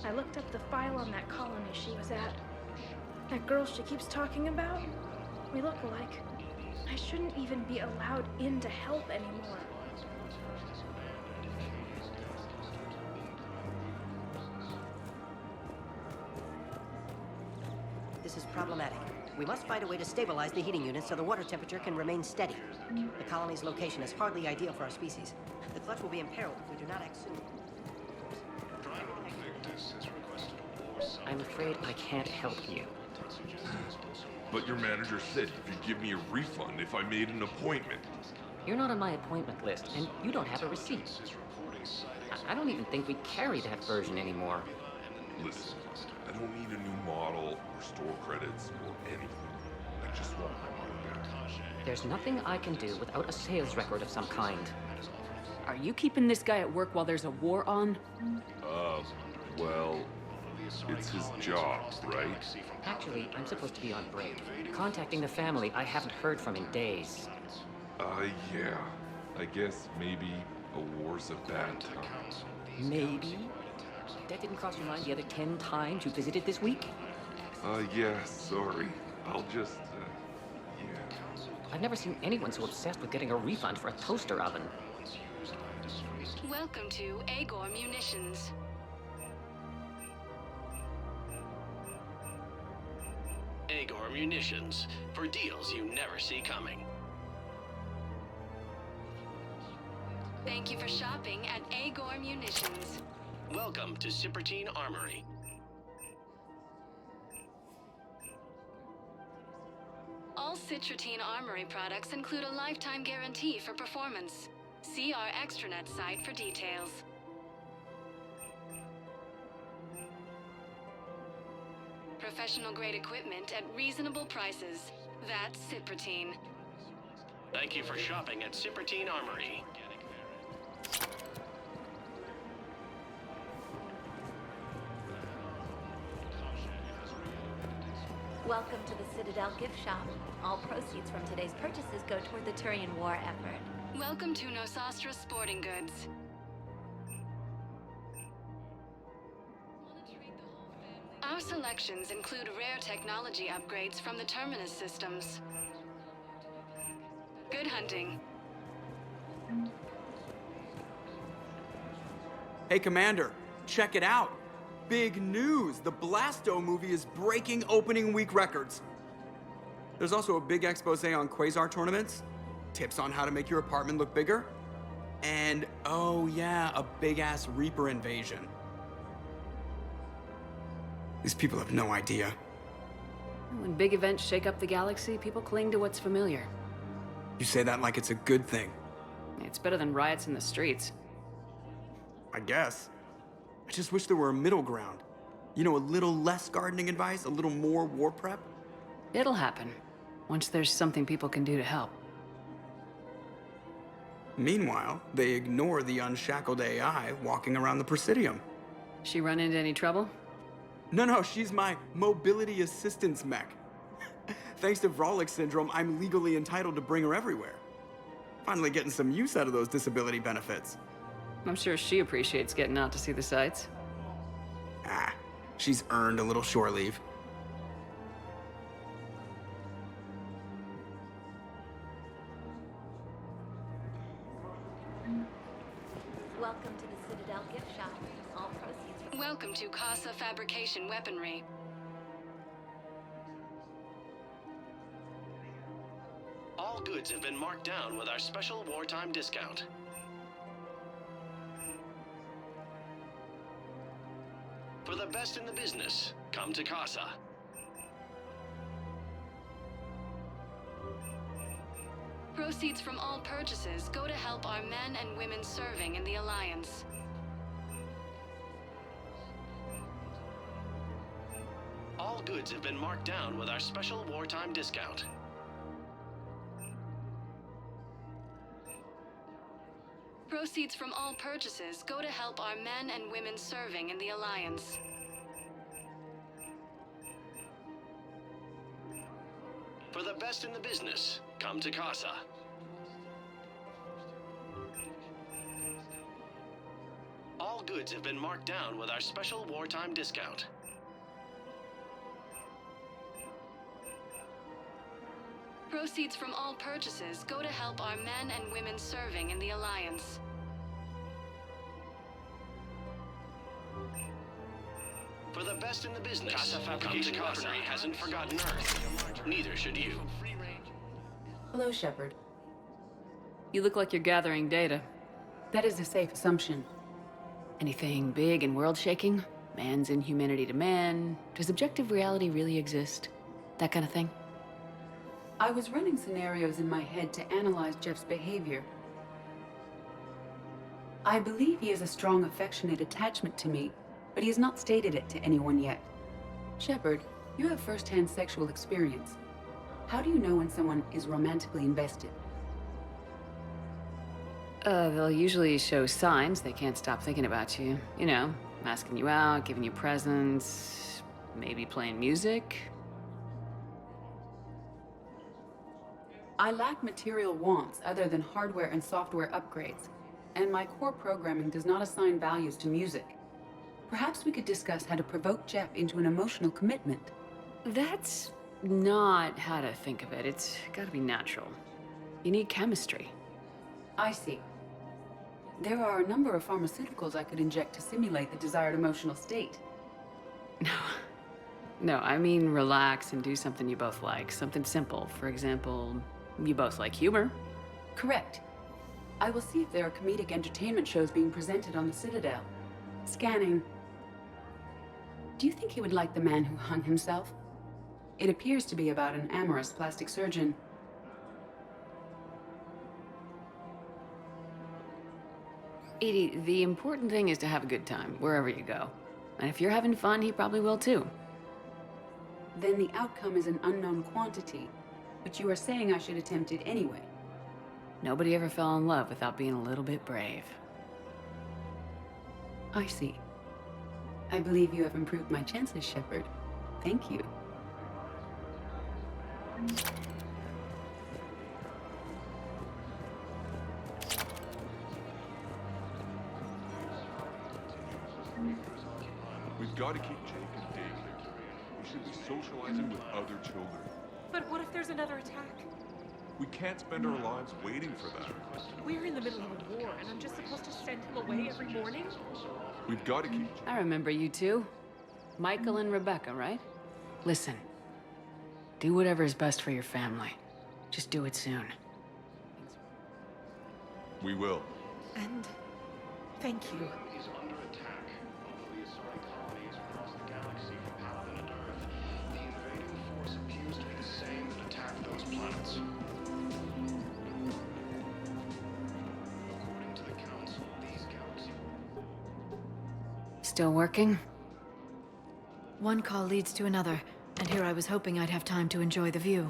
I looked up the file on that colony she was at. That girl she keeps talking about? We look alike. I shouldn't even be allowed in to help anymore. This is problematic. We must find a way to stabilize the heating unit so the water temperature can remain steady. The colony's location is hardly ideal for our species. The clutch will be imperiled if we do not act soon. I'm afraid I can't help you. But your manager said you could give me a refund if I made an appointment. You're not on my appointment list, and you don't have a receipt. I don't even think we carry that version anymore. Listen, I don't need a new model or store credits or anything. I just want my money back. There's nothing I can do without a sales record of some kind. Are you keeping this guy at work while there's a war on? Well, it's his job, right? Actually, I'm supposed to be on break. Contacting the family I haven't heard from in days. Yeah. I guess maybe a war's a bad time. Maybe? That didn't cross your mind the other 10 times you visited this week? Yeah, sorry. I'll just, yeah. I've never seen anyone so obsessed with getting a refund for a toaster oven. Welcome to Agor Munitions. Agor Munitions, for deals you never see coming. Thank you for shopping at Agor Munitions. Welcome to Citadel Armory. All Citadel Armory products include a lifetime guarantee for performance. See our extranet site for details. Professional grade equipment at reasonable prices. That's Citadel. Thank you for shopping at Citadel Armory. Welcome to the Citadel gift shop. All proceeds from today's purchases go toward the Turian war effort. Welcome to Nosastra Sporting Goods. Our selections include rare technology upgrades from the Terminus systems. Good hunting. Hey, Commander, check it out. Big news! The Blasto movie is breaking opening week records. There's also a big expose on Quasar tournaments, tips on how to make your apartment look bigger, and, oh yeah, a big-ass Reaper invasion. These people have no idea. When big events shake up the galaxy, people cling to what's familiar. You say that like it's a good thing. It's better than riots in the streets. I guess. I just wish there were a middle ground. You know, a little less gardening advice, a little more war prep. It'll happen, once there's something people can do to help. Meanwhile, they ignore the unshackled AI walking around the Presidium. She run into any trouble? No, she's my mobility assistance mech. Thanks to Vrolic syndrome, I'm legally entitled to bring her everywhere. Finally getting some use out of those disability benefits. I'm sure she appreciates getting out to see the sights. She's earned a little shore leave. Welcome to the Citadel gift shop. All proceeds from... Welcome to Casa Fabrication Weaponry. All goods have been marked down with our special wartime discount. best in the business, come to Casa. Proceeds from all purchases go to help our men and women serving in the Alliance. All goods have been marked down with our special wartime discount. Proceeds from all purchases go to help our men and women serving in the Alliance. For the best in the business, come to Casa. All goods have been marked down with our special wartime discount. Proceeds from all purchases go to help our men and women serving in the Alliance. For the best in the business, Casa Fabrication Weaponry hasn't forgotten Earth. Neither should you. Hello, Shepard. You look like you're gathering data. That is a safe assumption. Anything big and world-shaking? Man's inhumanity to man? Does objective reality really exist? That kind of thing? I was running scenarios in my head to analyze Jeff's behavior. I believe he has a strong affectionate attachment to me, but he has not stated it to anyone yet. Shepard, you have first-hand sexual experience. How do you know when someone is romantically invested? They'll usually show signs they can't stop thinking about you. You know, asking you out, giving you presents, maybe playing music. I lack material wants other than hardware and software upgrades, and my core programming does not assign values to music. Perhaps we could discuss how to provoke Jeff into an emotional commitment. That's not how to think of it. It's gotta be natural. You need chemistry. I see. There are a number of pharmaceuticals I could inject to simulate the desired emotional state. No, I mean relax and do something you both like. Something simple. For example, you both like humor. Correct. I will see if there are comedic entertainment shows being presented on the Citadel. Scanning. Do you think he would like The Man Who Hung Himself? It appears to be about an amorous plastic surgeon. Edie, the important thing is to have a good time, wherever you go. And if you're having fun, he probably will too. Then the outcome is an unknown quantity, but you are saying I should attempt it anyway. Nobody ever fell in love without being a little bit brave. I see. I believe you have improved my chances, Shepard. Thank you. We've got to keep Jake and David. We should be socializing with other children. But what if there's another attack? We can't spend our lives waiting for that. We're in the middle of a war, and I'm just supposed to send him away every morning? We've got to keep... I remember you two. Michael and Rebecca, right? Listen. Do whatever is best for your family. Just do it soon. We will. And thank you. Is under attack. Hopefully assaulting colonies across the galaxy from Paladin and Earth. The invading force appears to be the same that attacked those planets. According to the Council, these galaxies... Still working? One call leads to another, and here I was hoping I'd have time to enjoy the view.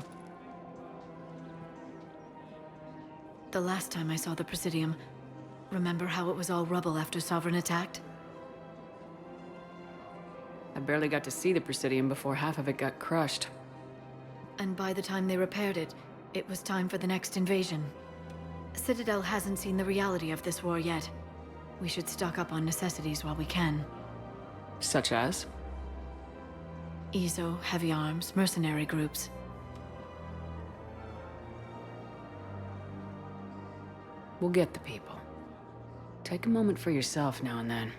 The last time I saw the Presidium, remember how it was all rubble after Sovereign attacked? I barely got to see the Presidium before half of it got crushed. And by the time they repaired it, it was time for the next invasion. Citadel hasn't seen the reality of this war yet. We should stock up on necessities while we can. Such as? EZO, heavy arms, mercenary groups. We'll get the people. Take a moment for yourself now and then.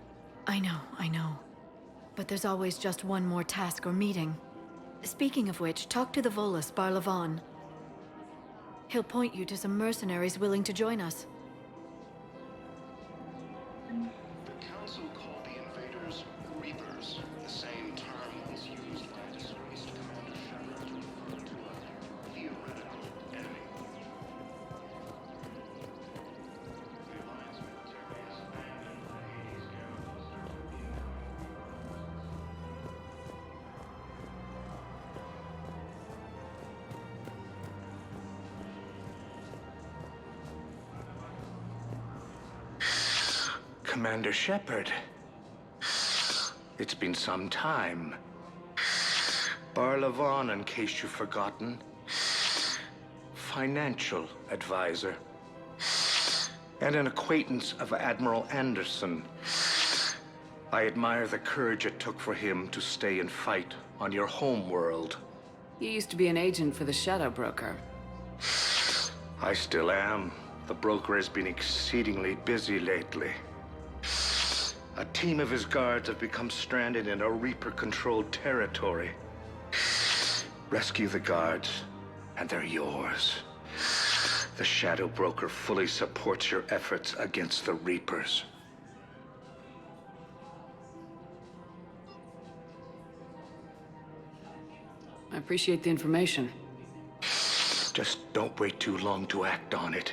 I know. But there's always just one more task or meeting. Speaking of which, talk to the Volus, Barlavon. He'll point you to some mercenaries willing to join us. The Council called the invaders Reapers. The Commander Shepard. It's been some time. Barlavon, in case you've forgotten. Financial advisor. And an acquaintance of Admiral Anderson. I admire the courage it took for him to stay and fight on your home world. You used to be an agent for the Shadow Broker. I still am. The broker has been exceedingly busy lately. A team of his guards have become stranded in a Reaper-controlled territory. Rescue the guards, and they're yours. The Shadow Broker fully supports your efforts against the Reapers. I appreciate the information. Just don't wait too long to act on it.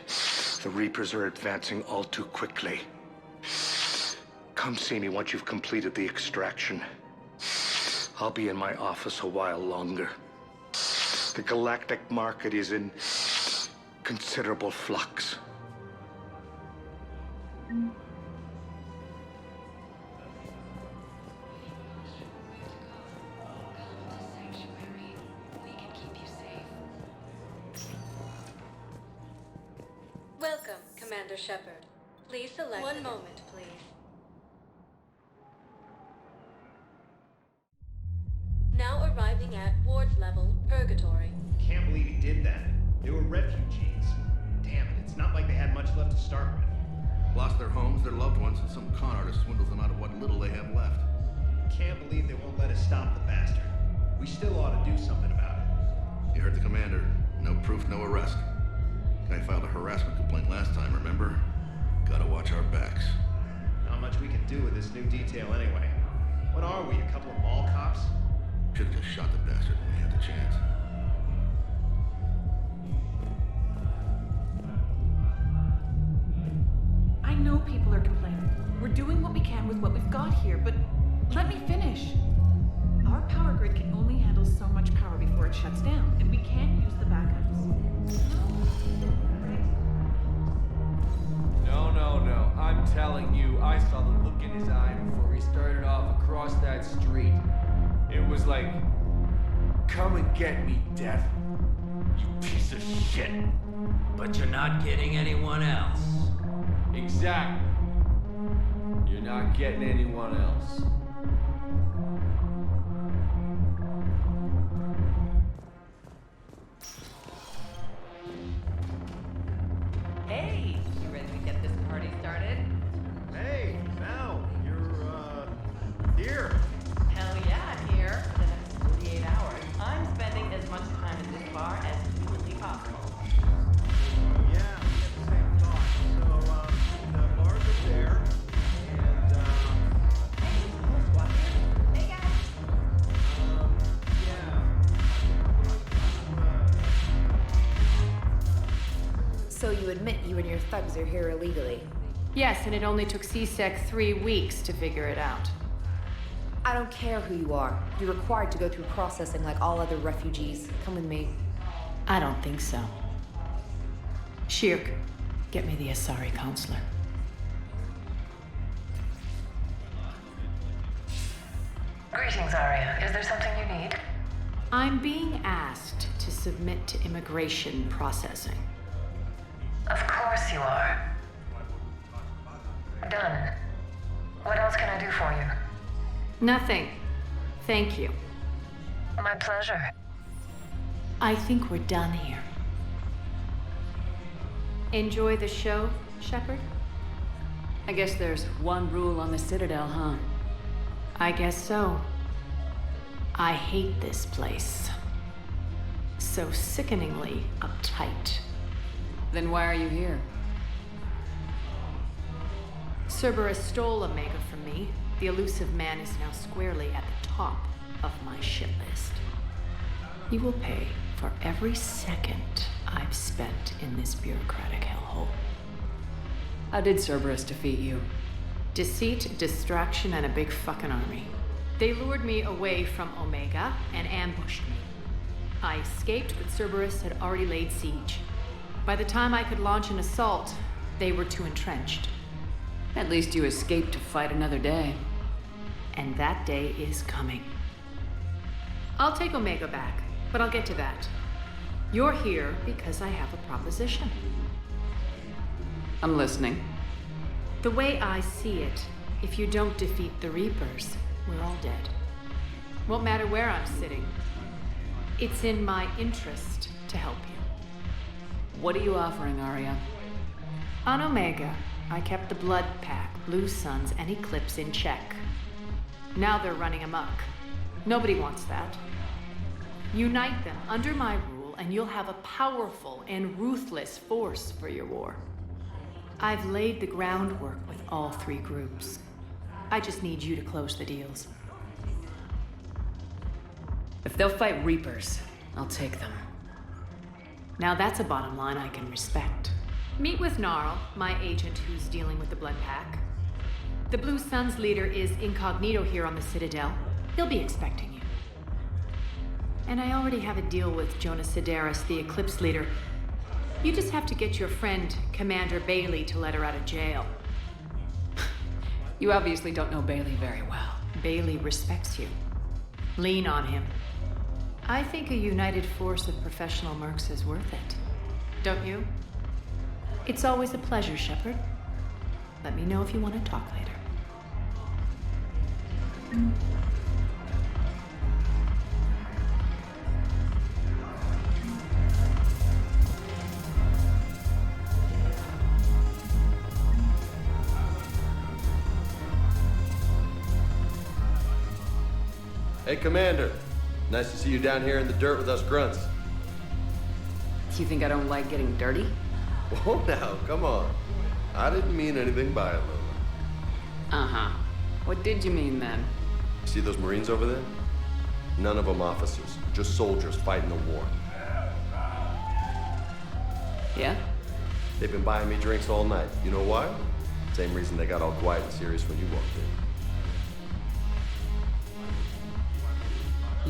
The Reapers are advancing all too quickly. Come see me once you've completed the extraction. I'll be in my office a while longer. The galactic market is in considerable flux. Welcome, Commander Shepard. Please select... One moment, please. Now arriving at ward level Purgatory. Can't believe he did that. They were refugees. Damn it, it's not like they had much left to start with. Lost their homes, their loved ones, and some con artist swindles them out of what little they have left. Can't believe they won't let us stop the bastard. We still ought to do something about it. You heard the commander. No proof, no arrest. Guy filed a harassment complaint last time, remember? Gotta watch our backs. Not much we can do with this new detail anyway. What are we, a couple of mall cops? Should've just shot the bastard when we had the chance. I know people are complaining. We're doing what we can with what we've got here, but let me finish. Our power grid can only handle so much power before it shuts down, and we can't use the backups. No. I'm telling you, I saw the look in his eye before he started off across that street. It was like, come and get me, Death. You piece of shit. But you're not getting anyone else. Exactly. You're not getting anyone else. Hey, you ready to get this party started? Hey, Mel, you're, here. Hell yeah, here. For the next 48 hours, I'm spending as much time at this bar as humanly possible. Yeah, we had the same thought. So, the bars are there, and, Hey guys! So you admit you and your thugs are here illegally? Yes, and it only took CSEC 3 weeks to figure it out. I don't care who you are. You're required to go through processing like all other refugees. Come with me. I don't think so. Shirk, get me the Asari counselor. Greetings, Arya. Is there something you need? I'm being asked to submit to immigration processing. Of course you are. Done. What else can I do for you? Nothing. Thank you. My pleasure. I think we're done here. Enjoy the show, Shepard? I guess there's one rule on the Citadel, huh? I guess so. I hate this place. So sickeningly uptight. Then why are you here? Cerberus stole Omega from me. The elusive man is now squarely at the top of my shit list. You will pay for every second I've spent in this bureaucratic hellhole. How did Cerberus defeat you? Deceit, distraction, and a big fucking army. They lured me away from Omega and ambushed me. I escaped, but Cerberus had already laid siege. By the time I could launch an assault, they were too entrenched. At least you escaped to fight another day. And that day is coming. I'll take Omega back, but I'll get to that. You're here because I have a proposition. I'm listening. The way I see it, if you don't defeat the Reapers, we're all dead. Won't matter where I'm sitting. It's in my interest to help you. What are you offering, Arya? On Omega, I kept the Blood Pack, Blue Suns, and Eclipse in check. Now they're running amok. Nobody wants that. Unite them under my rule, and you'll have a powerful and ruthless force for your war. I've laid the groundwork with all three groups. I just need you to close the deals. If they'll fight Reapers, I'll take them. Now that's a bottom line I can respect. Meet with Gnarl, my agent who's dealing with the Blood Pack. The Blue Suns leader is incognito here on the Citadel. He'll be expecting you. And I already have a deal with Jonas Sidaris, the Eclipse leader. You just have to get your friend, Commander Bailey, to let her out of jail. You obviously don't know Bailey very well. Bailey respects you. Lean on him. I think a united force of professional mercs is worth it. Don't you? It's always a pleasure, Shepard. Let me know if you want to talk later. Hey, Commander. Nice to see you down here in the dirt with us grunts. Do you think I don't like getting dirty? Whoa, now, come on. I didn't mean anything by it, Lola. Uh-huh. What did you mean, then? See those Marines over there? None of them officers, just soldiers fighting the war. Yeah? They've been buying me drinks all night. You know why? Same reason they got all quiet and serious when you walked in.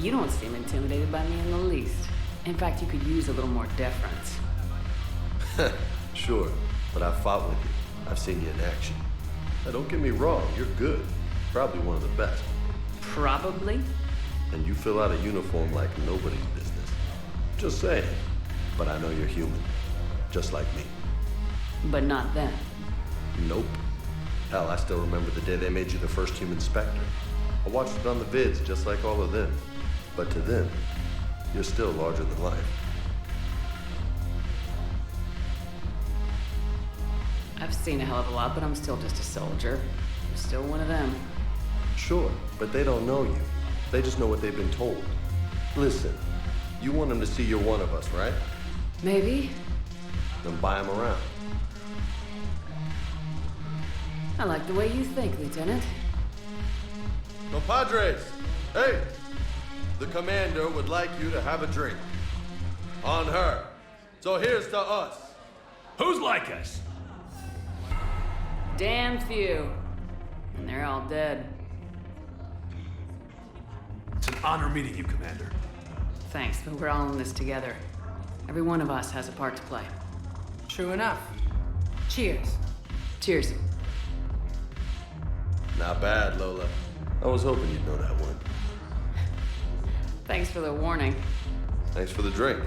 You don't seem intimidated by me in the least. In fact, you could use a little more deference. Sure, but I've fought with you. I've seen you in action. Now, don't get me wrong, you're good. Probably one of the best. Probably? And you fill out a uniform like nobody's business. Just saying. But I know you're human. Just like me. But not them. Nope. Hell, I still remember the day they made you the first human Spectre. I watched it on the vids, just like all of them. But to them, you're still larger than life. I've seen a hell of a lot, but I'm still just a soldier. I'm still one of them. Sure, but they don't know you. They just know what they've been told. Listen, you want them to see you're one of us, right? Maybe. Then buy them around. I like the way you think, Lieutenant. Compadres, hey! The commander would like you to have a drink. On her. So here's to us. Who's like us? Damn few. And they're all dead. It's an honor meeting you, Commander. Thanks, but we're all in this together. Every one of us has a part to play. True enough. Cheers. Cheers. Not bad, Lola. I was hoping you'd know that one. Thanks for the warning. Thanks for the drink.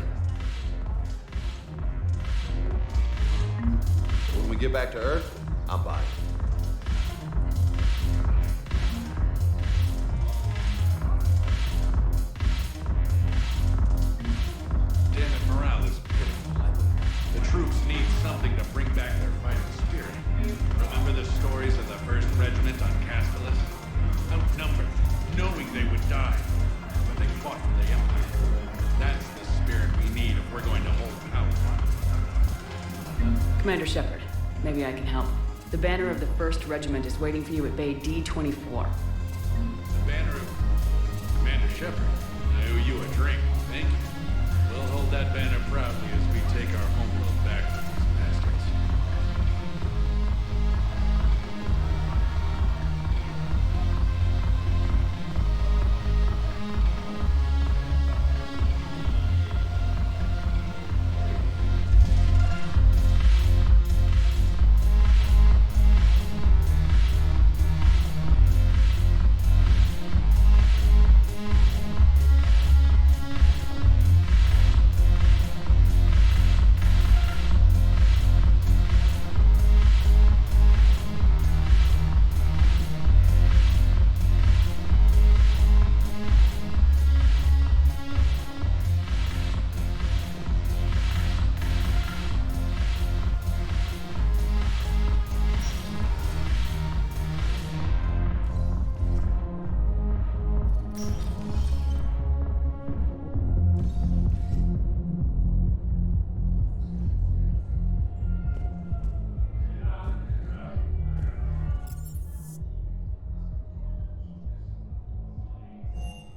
When we get back to Earth, I'm buying. Damn it, morale is pitiful. The troops need something to bring back their fighting spirit. Remember the stories of the 1st Regiment on Castellus? Outnumbered, knowing they would die. But they fought for the Empire. That's the spirit we need if we're going to hold power. Commander Shepard, maybe I can help. The banner of the 1st Regiment is waiting for you at Bay D-24. The banner of Commander Shepard. I owe you a drink. Thank you. We'll hold that banner proudly as we take our homeworld back.